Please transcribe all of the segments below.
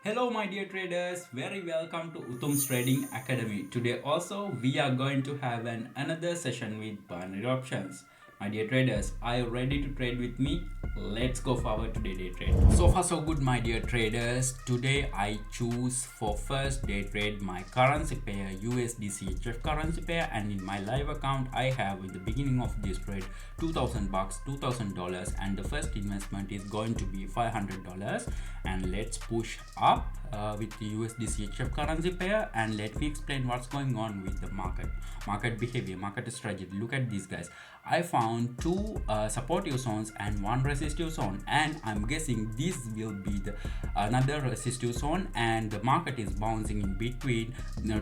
Hello my dear traders, very welcome to Uttam's Trading Academy. Today also we are going to have another session with binary options. My dear traders, are you ready to trade with me? Let's go forward to day trade. So far so good my dear traders. Today I choose for first day trade my currency pair USD currency pair, and in my live account I have in the beginning of this trade 2000 bucks, $2000, and the first investment is going to be $500. And let's push up with the USD currency pair, and let me explain what's going on with the market behavior, market strategy. Look at these guys. I found two supportive zones and one resistive zone, and I'm guessing this will be the another resistive zone, and the market is bouncing in between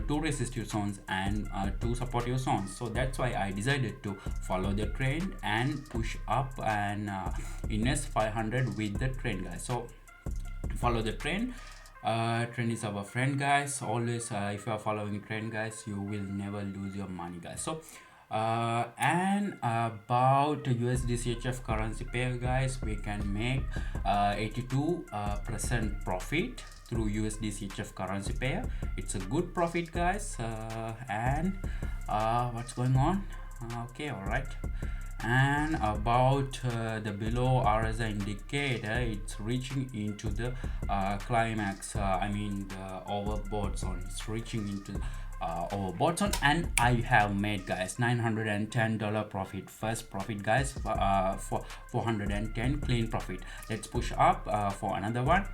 two resistive zones and two supportive zones. So that's why I decided to follow the trend and push up and invest 500 with the trend, guys. So follow the trend. Trend is our friend, guys. Always if you are following trend, guys, you will never lose your money, guys. So and about USD currency pair, guys, we can make 82% profit through USD currency pair. It's a good profit, guys. And what's going on? Okay, all right. And about the below RSI indicator, it's reaching into the climax, I mean the overbought zone. It's reaching into overbought zone, and I have made, guys, $910 profit, first profit, guys, for 410 clean profit. Let's push up for another one.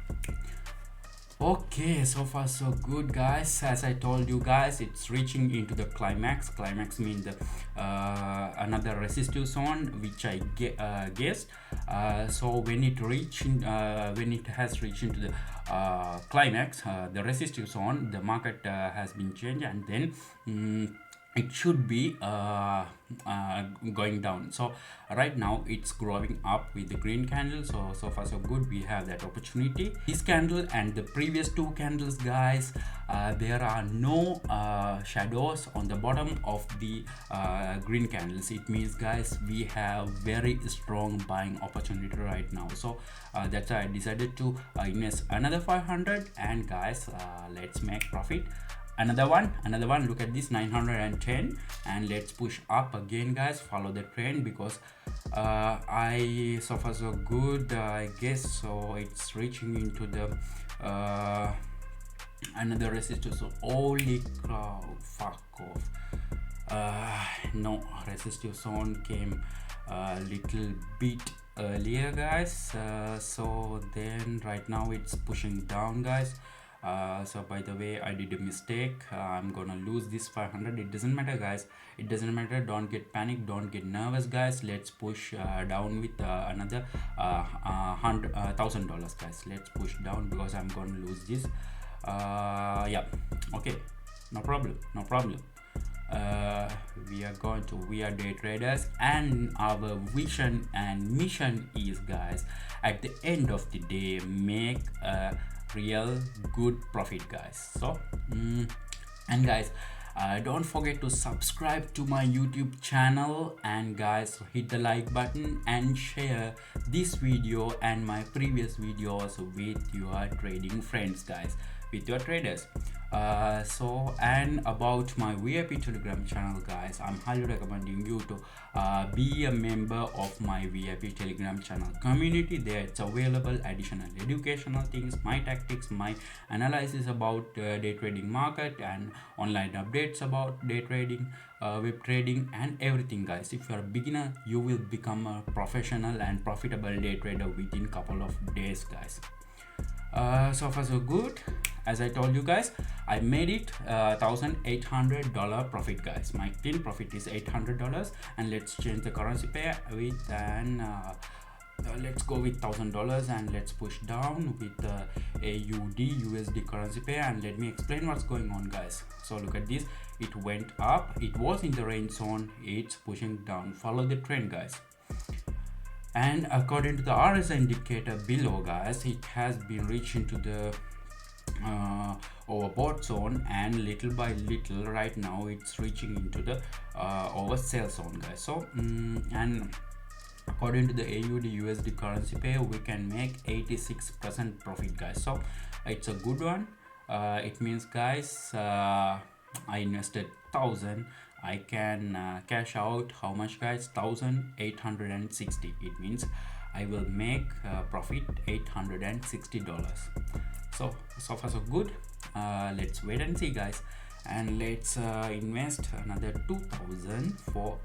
Okay, so far so good, guys. As I told you, guys, it's reaching into the climax. Climax means the another resistive zone, which I guessed. So when it has reached into the climax, the resistive zone, the market has been changed, and then it should be going down. So right now it's growing up with the green candle. So far so good, we have that opportunity. This candle and the previous two candles, guys, there are no shadows on the bottom of the green candles. It means, guys, we have very strong buying opportunity right now. So that's why I decided to invest another 500, and guys, let's make profit. Another one. Look at this, 910, and let's push up again, guys. Follow the trend, because I so far so good, I guess. So it's reaching into the another resistance. So holy cow, fuck off. No, resistive zone came a little bit earlier, guys. So then right now it's pushing down, guys. So by the way, I did a mistake. I'm gonna lose this 500. It doesn't matter, guys. It doesn't matter. Don't get panic, don't get nervous, guys. Let's push down with another $1,000, guys. Let's push down, because I'm gonna lose this. Yeah, okay, no problem. We are day traders, and our vision and mission is, guys, at the end of the day, make a real good profit, guys. So and guys, don't forget to subscribe to my YouTube channel, and guys, hit the like button and share this video and my previous videos with your trading friends, guys, with your traders. So, and about my VIP Telegram channel, guys, I'm highly recommending you to be a member of my VIP Telegram channel community. There it's available additional educational things, my tactics, my analysis about day trading market, and online updates about day trading, web trading, and everything, guys. If you're a beginner, you will become a professional and profitable day trader within couple of days, guys. So far so good. As I told you, guys, I made it $1,800 profit, guys. My clean profit is $800, and let's change the currency pair with let's go with $1,000, and let's push down with the AUD USD currency pair, and let me explain what's going on, guys. So look at this, it went up, it was in the range zone, it's pushing down. Follow the trend, guys. And according to the RSI indicator below, guys, it has been reaching to the overbought zone, and little by little right now it's reaching into the oversell zone, guys. So and according to the AUD USD currency pair, we can make 86% profit, guys. So it's a good one. It means, guys, I invested 1,000. I can cash out how much, guys? 1,860. It means I will make profit $860. So far so good. Let's wait and see, guys, and let's invest another 2,000 for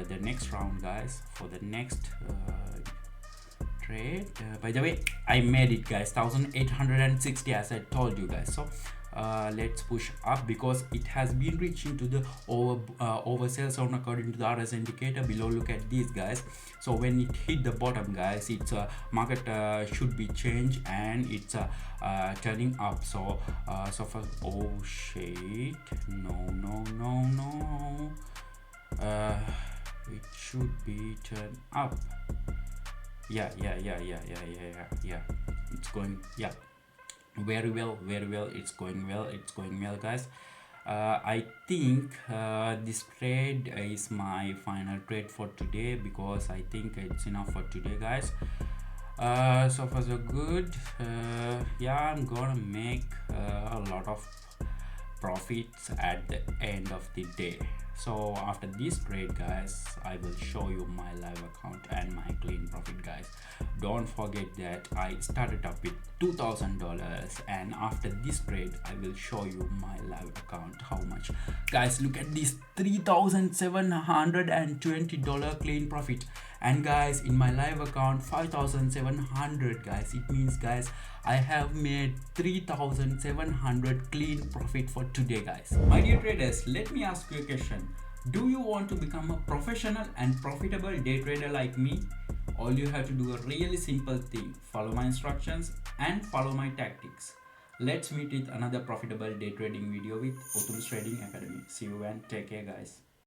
the next round, guys, for the next trade. By the way, I made it, guys, 1,860 as I told you, guys. So let's push up because it has been reaching to the oversell zone according to the RS indicator below. Look at these, guys. So when it hit the bottom, guys, its market should be changed and it's turning up. So for oh shit, no, it should be turned up. Yeah, it's going, yeah, very well, it's going well, guys. I think this trade is my final trade for today because I think it's enough for today, guys. So far so good. Yeah, I'm gonna make a lot of profits at the end of the day. So after this trade, guys, I will show you my live account and my clean profit, guys. Don't forget that I started up with $2,000, and after this trade I will show you my live account how much, guys. Look at this, $3,720 clean profit, and guys, in my live account 5,700, guys. It means, guys, I have made 3,700 clean profit for today, guys. My dear traders, let me ask you a question. Do you want to become a professional and profitable day trader like me? All you have to do a really simple thing: follow my instructions and follow my tactics. Let's meet with another profitable day trading video with Utham's Trading Academy. See you and take care, guys.